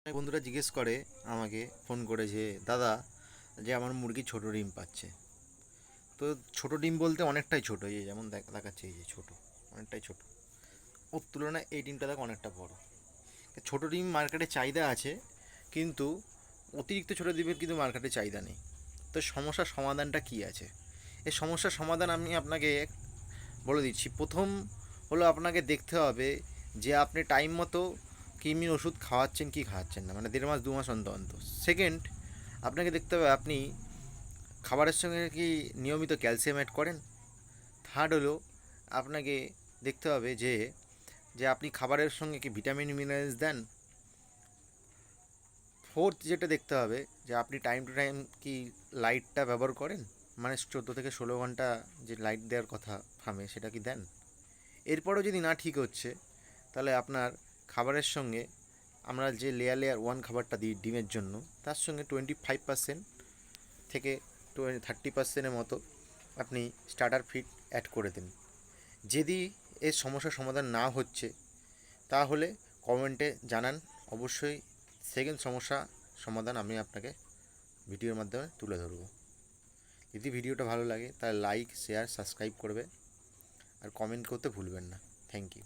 অনেক বন্ধুরা জিজ্ঞেস করে আমাকে ফোন করে যে দাদা, যে আমার মুরগি ছোট ডিম পাচ্ছে। তো ছোট ডিম বলতে অনেকটাই ছোট, এই যে যেমন দেখাচ্ছে, এই যে ছোট, অনেকটাই ছোট। ওর তুলনায় এই ডিমটা দেখ অনেকটা বড়। ছোট ডিম মার্কেটে চাহিদা আছে, কিন্তু অতিরিক্ত ছোট ডিমের কিন্তু মার্কেটে চাহিদা নেই। তো সমস্যার সমাধানটা কি আছে? এই সমস্যার সমাধান আমি আপনাকে বলে দিচ্ছি। প্রথম হলো, আপনাকে দেখতে হবে যে আপনি টাইম মতো কৃমির ওষুধ খাওয়াচ্ছেন কি খাওয়াচ্ছেন না, মানে 1.5 মাস 2 মাস অন্তর অন্তর। সেকেন্ড, আপনাকে দেখতে হবে আপনি খাবারের সঙ্গে কি নিয়মিত ক্যালসিয়াম অ্যাড করেন। থার্ড হলো, আপনাকে দেখতে হবে যে যে আপনি খাবারের সঙ্গে কি ভিটামিন মিনারেলস দেন। ফোর্থ যেটা দেখতে হবে, যে আপনি টাইম টু টাইম কি লাইটটা ব্যবহার করেন, মানে 14 থেকে 16 ঘন্টা যে লাইট দেওয়ার কথা ফার্মে, সেটা কি দেন। এরপরও যদি না ঠিক হচ্ছে, তাহলে আপনার খাবারের সঙ্গে আমরা যে লেয়ার লেয়ার ওয়ান খাবারটা দিই ডিমের জন্য, তার সঙ্গে 25% থেকে 30%-এর মতো আপনি স্টার্টার ফিড অ্যাড করে দিন। যদি এর সমস্যার সমাধান না হচ্ছে, তাহলে কমেন্টে জানান। অবশ্যই সেকেন্ড সমস্যা সমাধান আমি আপনাকে ভিডিওর মাধ্যমে তুলে ধরবো। যদি ভিডিওটা ভালো লাগে তাহলে লাইক, শেয়ার, সাবস্ক্রাইব করবে, আর কমেন্ট করতে ভুলবেন না। Thank you.